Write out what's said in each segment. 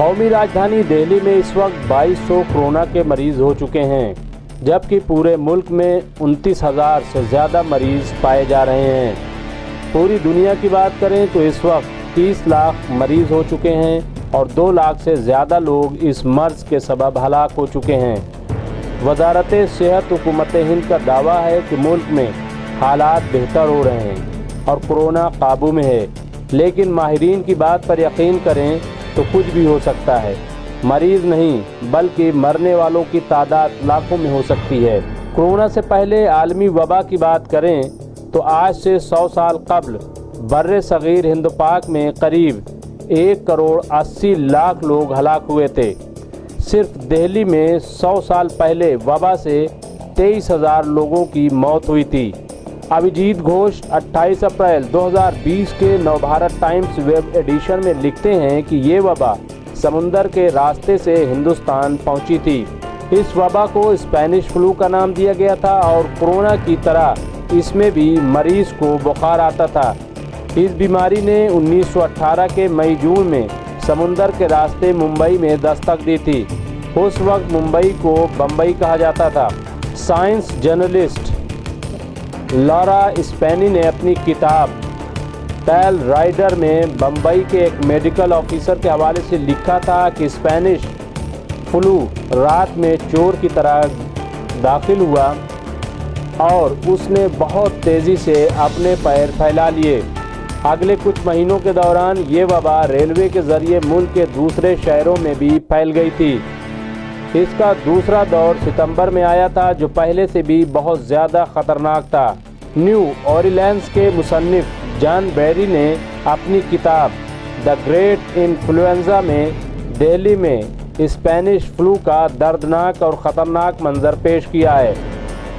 قومی راجدھانی دہلی میں اس وقت 2200 کورونا کے مریض ہو چکے ہیں، جبکہ پورے ملک میں 29,000 سے زیادہ مریض پائے جا رہے ہیں۔ پوری دنیا کی بات کریں تو اس وقت 30 لاکھ مریض ہو چکے ہیں اور 2 لاکھ سے زیادہ لوگ اس مرض کے سبب ہلاک ہو چکے ہیں۔ وزارت صحت حکومت ہند کا دعویٰ ہے کہ ملک میں حالات بہتر ہو رہے ہیں اور کورونا قابو میں ہے، لیکن ماہرین کی بات پر یقین کریں تو کچھ بھی ہو سکتا ہے۔ مریض نہیں بلکہ مرنے والوں کی تعداد لاکھوں میں ہو سکتی ہے۔ کورونا سے پہلے عالمی وبا کی بات کریں تو آج سے 100 سال قبل بر صغیر ہند پاک میں قریب 1 کروڑ 80 لاکھ لوگ ہلاک ہوئے تھے۔ صرف دہلی میں 100 سال پہلے وبا سے 23,000 لوگوں کی موت ہوئی تھی۔ ابھیجیت گھوش 28 اپریل 2020 کے نوبھارت ٹائمز ویب ایڈیشن میں لکھتے ہیں کہ یہ وبا سمندر کے راستے سے ہندوستان پہنچی تھی۔ اس وبا کو اسپینش فلو کا نام دیا گیا تھا اور کورونا کی طرح اس میں بھی مریض کو بخار آتا تھا۔ اس بیماری نے 1918 کے مئی جون میں سمندر کے راستے ممبئی میں دستک دی تھی۔ اس وقت ممبئی کو بمبئی کہا جاتا تھا۔ سائنس جرنلسٹ لارا اسپینی نے اپنی کتاب ٹیل رائڈر میں بمبئی کے ایک میڈیکل آفیسر کے حوالے سے لکھا تھا کہ اسپینش فلو رات میں چور کی طرح داخل ہوا اور اس نے بہت تیزی سے اپنے پیر پھیلا لیے۔ اگلے کچھ مہینوں کے دوران یہ وبا ریلوے کے ذریعے ملک کے دوسرے شہروں میں بھی پھیل گئی تھی۔ اس کا دوسرا دور ستمبر میں آیا تھا جو پہلے سے بھی بہت زیادہ خطرناک تھا۔ نیو اورلینز کے مصنف جان بیری نے اپنی کتاب دی گریٹ انفلوئنزا میں دہلی میں اسپینش فلو کا دردناک اور خطرناک منظر پیش کیا ہے۔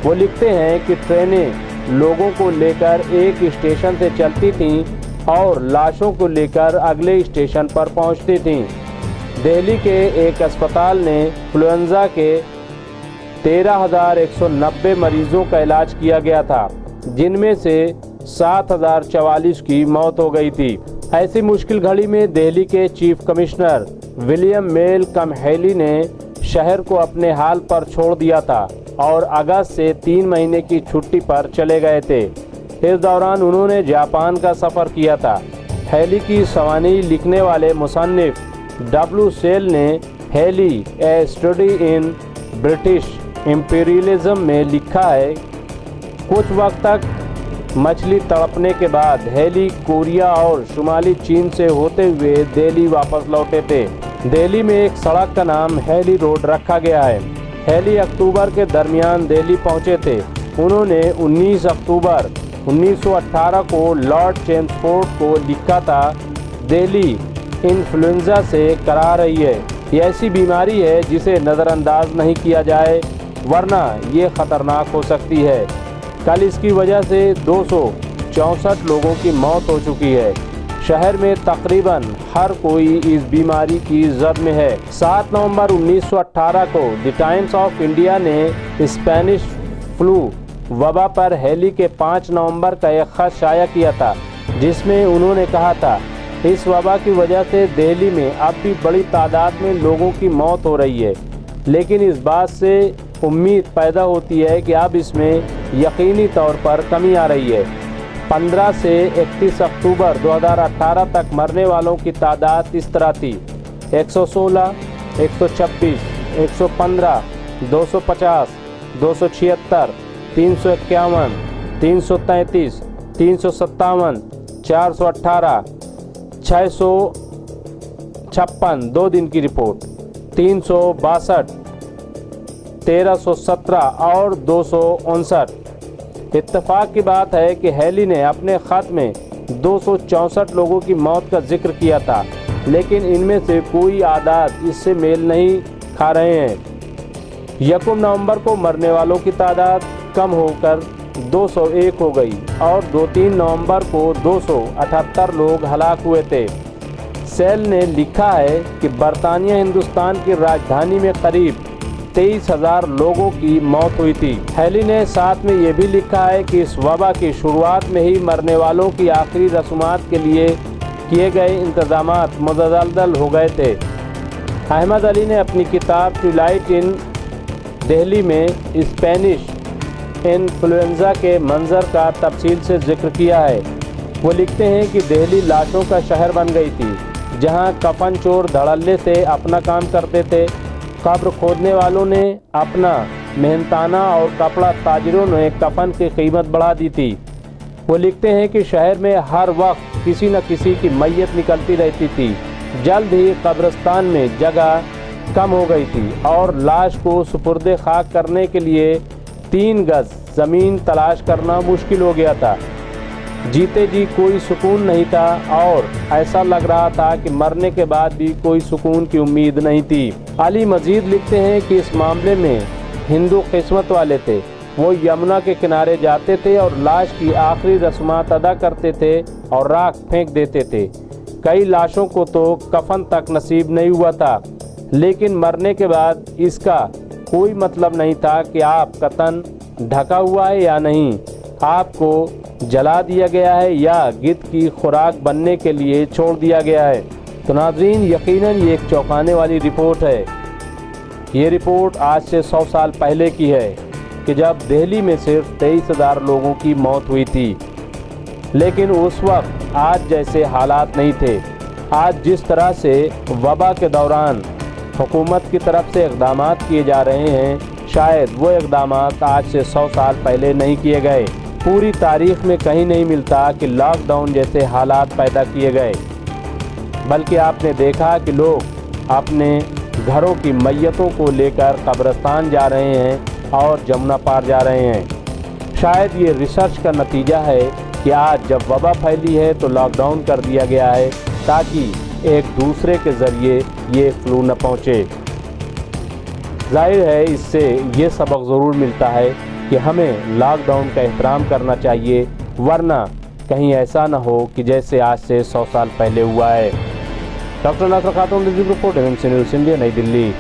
وہ لکھتے ہیں کہ ٹرینیں لوگوں کو لے کر ایک اسٹیشن سے چلتی تھیں اور لاشوں کو لے کر اگلے اسٹیشن پر پہنچتی تھیں۔ دہلی کے ایک اسپتال نے انفلوئنزا کے 13,190 مریضوں کا علاج کیا گیا تھا، جن میں سے 7,044 کی موت ہو گئی تھی۔ ایسی مشکل گھڑی میں دہلی کے چیف کمشنر ولیم میل کم ہیلی نے شہر کو اپنے حال پر چھوڑ دیا تھا اور اگست سے 3 مہینے کی چھٹی پر چلے گئے تھے۔ اس دوران انہوں نے جاپان کا سفر کیا تھا۔ ہیلی کی سوانح لکھنے والے مصنف ڈبلیو سیل نے ہیلی اے اسٹڈی ان برٹش امپیریلزم میں لکھا ہے، کچھ وقت تک مچھلی تڑپنے کے بعد ہیلی کوریا اور شمالی چین سے ہوتے ہوئے دہلی واپس لوٹے تھے۔ دہلی میں ایک سڑک کا نام ہیلی روڈ رکھا گیا ہے۔ ہیلی اکتوبر کے درمیان دہلی پہنچے تھے۔ انہوں نے 19 اکتوبر 1918 کو لارڈ چیمسفورڈ کو لکھا تھا، دہلی انفلوئنزا سے کرا رہی ہے۔ یہ ایسی بیماری ہے جسے نظر انداز نہیں کیا جائے ورنہ یہ خطرناک ہو سکتی ہے۔ کل اس کی وجہ سے 264 لوگوں کی موت ہو چکی ہے۔ شہر میں تقریباً ہر کوئی اس بیماری کی زد میں ہے۔ 7 نومبر 1918 کو دی ٹائمز آف انڈیا نے اسپینش فلو وبا پر ہیلی کے 5 نومبر کا ایک خط شائع کیا تھا، جس میں انہوں نے کہا تھا، اس وبا کی وجہ سے دہلی میں اب بھی بڑی تعداد میں لوگوں کی موت ہو رہی ہے، لیکن اس بات سے امید پیدا ہوتی ہے کہ اب اس میں یقینی طور پر کمی آ رہی ہے۔ 15 سے 31 اکتوبر 2018 تک مرنے والوں کی تعداد اس طرح تھی: 116، 126، 115، 250، 276، 351، 333، 357، 418، 656 2 دن کی رپورٹ، 362، 1317 اور 259۔ اتفاق کی بات ہے کہ ہیلی نے اپنے خط میں 264 لوگوں کی موت کا ذکر کیا تھا، لیکن ان میں سے کوئی اعداد اس سے میل نہیں کھا رہے ہیں۔ 1 نومبر کو مرنے والوں کی تعداد کم ہو کر 201 ہو گئی اور 2-3 نومبر کو 278 لوگ ہلاک ہوئے تھے۔ سیل نے لکھا ہے کہ برطانیہ ہندوستان کی راجدھانی میں قریب 23,000 لوگوں کی موت ہوئی تھی۔ ہیلی نے ساتھ میں یہ بھی لکھا ہے کہ اس وبا کی شروعات میں ہی مرنے والوں کی آخری رسومات کے لیے کیے گئے انتظامات متزلزل ہو گئے تھے۔ احمد علی نے اپنی کتاب ٹوائلائٹ ان دہلی میں اسپینش انفلوئنزا کے منظر کا تفصیل سے ذکر کیا ہے۔ وہ لکھتے ہیں کہ دہلی لاشوں کا شہر بن گئی تھی، جہاں کفن چور دھڑلے سے اپنا کام کرتے تھے، قبر کھودنے والوں نے اپنا محنتانہ اور کپڑا تاجروں نے کفن کی قیمت بڑھا دی تھی۔ وہ لکھتے ہیں کہ شہر میں ہر وقت کسی نہ کسی کی میت نکلتی رہتی تھی۔ جلد ہی قبرستان میں جگہ کم ہو گئی تھی اور لاش کو سپرد خاک کرنے کے لیے 3 گز زمین تلاش کرنا مشکل ہو گیا تھا۔ جیتے جی کوئی سکون نہیں تھا اور ایسا لگ رہا تھا کہ مرنے کے بعد بھی کوئی سکون کی امید نہیں تھی۔ علی مزید لکھتے ہیں کہ اس معاملے میں ہندو قسمت والے تھے۔ وہ یمنا کے کنارے جاتے تھے اور لاش کی آخری رسومات ادا کرتے تھے اور راکھ پھینک دیتے تھے۔ کئی لاشوں کو تو کفن تک نصیب نہیں ہوا تھا، لیکن مرنے کے بعد اس کا کوئی مطلب نہیں تھا کہ آپ کا تن ڈھکا ہوا ہے یا نہیں، آپ کو جلا دیا گیا ہے یا گدھ کی خوراک بننے کے لیے چھوڑ دیا گیا ہے۔ تو ناظرین، یقیناً یہ ایک چونکانے والی رپورٹ ہے۔ یہ رپورٹ آج سے 100 سال پہلے کی ہے کہ جب دہلی میں صرف 23,000 لوگوں کی موت ہوئی تھی، لیکن اس وقت آج جیسے حالات نہیں تھے۔ آج جس طرح سے وبا کے دوران حکومت کی طرف سے اقدامات کیے جا رہے ہیں، شاید وہ اقدامات آج سے 100 سال پہلے نہیں کیے گئے۔ پوری تاریخ میں کہیں نہیں ملتا کہ لاک ڈاؤن جیسے حالات پیدا کیے گئے، بلکہ آپ نے دیکھا کہ لوگ اپنے گھروں کی میتوں کو لے کر قبرستان جا رہے ہیں اور جمنا پار جا رہے ہیں۔ شاید یہ ریسرچ کا نتیجہ ہے کہ آج جب وبا پھیلی ہے تو لاک ڈاؤن کر دیا گیا ہے تاکہ ایک دوسرے کے ذریعے یہ فلو نہ پہنچے۔ ظاہر ہے اس سے یہ سبق ضرور ملتا ہے کہ ہمیں لاک ڈاؤن کا احترام کرنا چاہیے، ورنہ کہیں ایسا نہ ہو کہ جیسے آج سے 100 سال پہلے ہوا ہے۔ ڈاکٹر ناصر خاتون رپورٹ، MMC نیوز انڈیا، نئی دلی۔